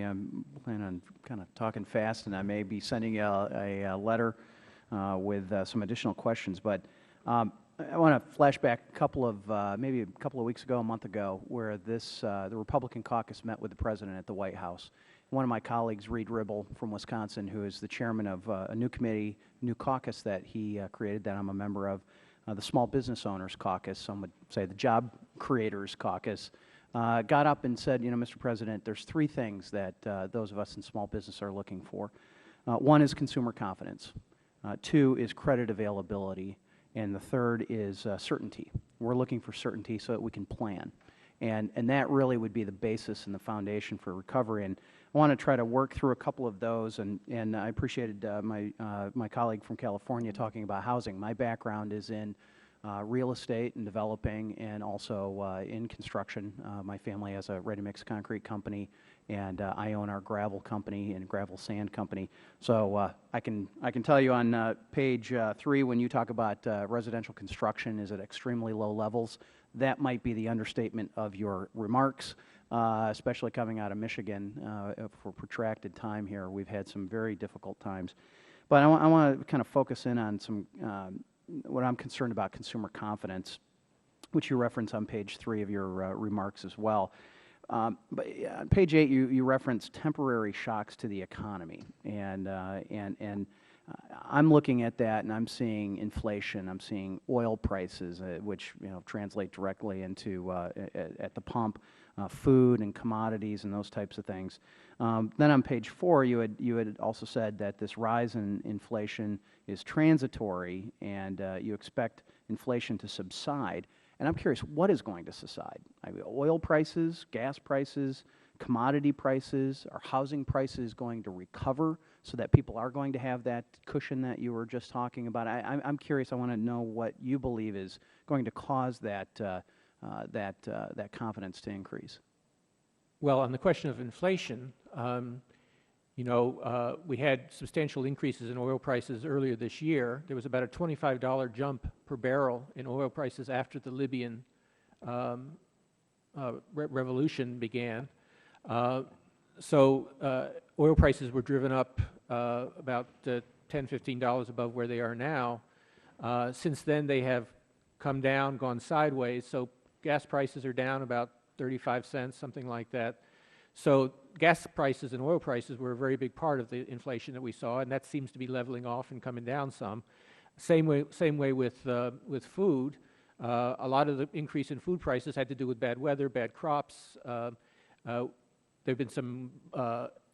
I'm planning on kind of talking fast, and I may be sending you a letter with some additional questions. But I want to flash back maybe a couple of weeks ago, a month ago, where the Republican caucus met with the President at the White House. One of my colleagues, Reed Ribble from Wisconsin, who is the chairman of a new committee, new caucus that he created that I'm a member of, the Small Business Owners Caucus, some would say the Job Creators Caucus, got up and said, Mr. President, there's three things that those of us in small business are looking for. One is consumer confidence. Two is credit availability. And the third is certainty. We're looking for certainty so that we can plan. And that really would be the basis and the foundation for recovery. And I want to try to work through a couple of those. And I appreciated my colleague from California talking about housing. My background is in real estate and developing, and also in construction. My family has a ready-mix concrete company, and I own our gravel company and gravel sand company. So I can tell you on page 3, when you talk about residential construction is at extremely low levels, that might be the understatement of your remarks, especially coming out of Michigan for protracted time here. We've had some very difficult times. But I want to kind of focus in on some what I'm concerned about, consumer confidence, which you reference on page 3 of your remarks as well. But on page 8, you reference temporary shocks to the economy, and I'm looking at that, and I'm seeing inflation. I'm seeing oil prices, which translate directly into at the pump, food and commodities and those types of things. Then on page 4, you had also said that this rise in inflation is transitory, and you expect inflation to subside. And I'm curious, what is going to subside? I mean, oil prices, gas prices, commodity prices, are housing prices going to recover so that people are going to have that cushion that you were just talking about? I'm curious. I want to know what you believe is going to cause that confidence to increase. Well, on the question of inflation, we had substantial increases in oil prices earlier this year. There was about a $25 jump per barrel in oil prices after the Libyan revolution began. So oil prices were driven up about $10, $15 above where they are now. Since then, they have come down, gone sideways. So gas prices are down about 35 cents, something like that. So gas prices and oil prices were a very big part of the inflation that we saw, and that seems to be leveling off and coming down some. Same way with food. A lot of the increase in food prices had to do with bad weather, bad crops. There have been some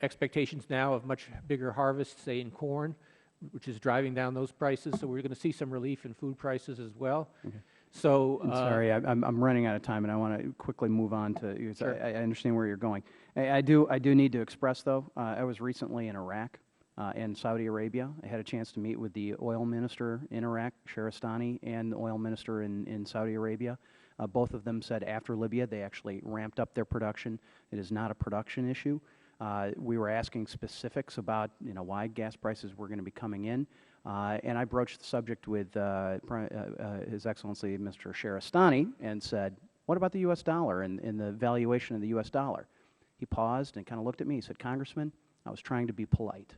expectations now of much bigger harvests, say in corn, which is driving down those prices. So we're going to see some relief in food prices as well. Okay. So sorry, I'm running out of time, and I want to quickly move on to. Sure. I understand where you're going. I do need to express, though. I was recently in Iraq and Saudi Arabia. I had a chance to meet with the oil minister in Iraq, Shahrastani, and the oil minister in Saudi Arabia. Both of them said after Libya they actually ramped up their production. It is not a production issue. We were asking specifics about why gas prices were going to be coming in. And I broached the subject with His Excellency Mr. Shahrastani and said, what about the U.S. dollar and the valuation of the U.S. dollar? He paused and kind of looked at me. He said, Congressman, I was trying to be polite.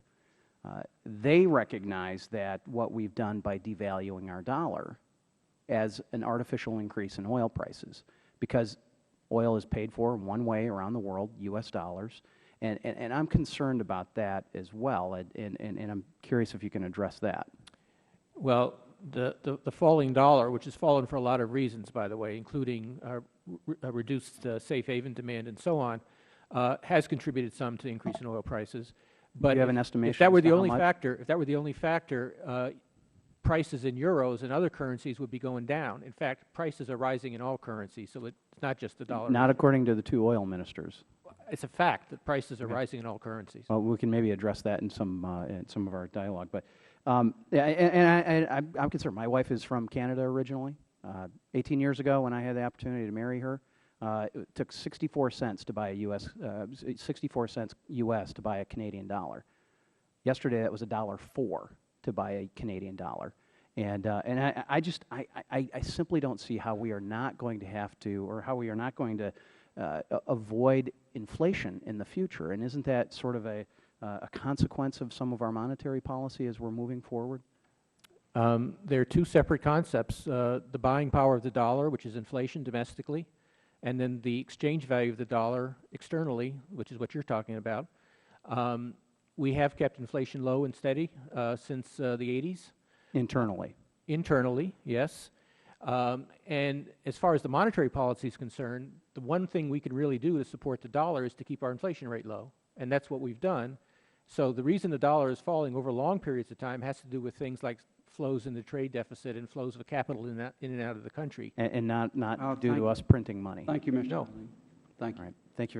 They recognize that what we've done by devaluing our dollar as an artificial increase in oil prices, because oil is paid for one way around the world, U.S. dollars. And I'm concerned about that as well, and I'm curious if you can address that. Well, the falling dollar, which has fallen for a lot of reasons, by the way, including reduced safe haven demand and so on, has contributed some to the increase in oil prices. But do you have an estimation? If that were the only factor, prices in euros and other currencies would be going down. In fact, prices are rising in all currencies, so it's not just the dollar. Not according to the two oil ministers. It's a fact that prices are rising in all currencies. Well, we can maybe address that in some of our dialogue. But I'm concerned. My wife is from Canada originally. 18 years ago, when I had the opportunity to marry her, it took 64 cents to buy a 64 cents U.S. to buy a Canadian dollar. Yesterday, that was $1.04 to buy a Canadian dollar. And I simply don't see how we are not going to have to, or how we are not going to avoid inflation in the future. And isn't that sort of a consequence of some of our monetary policy as we're moving forward? There are two separate concepts, the buying power of the dollar, which is inflation domestically, and then the exchange value of the dollar externally, which is what you're talking about. We have kept inflation low and steady since the 80s. Internally. Internally, yes. And as far as the monetary policy is concerned, the one thing we can really do to support the dollar is to keep our inflation rate low, and that's what we've done. So the reason the dollar is falling over long periods of time has to do with things like flows in the trade deficit and flows of capital in and out of the country. And not Oh, due to thank us printing money. Thank you, Mr. No. Huizenga. Thank you. All right. Thank you.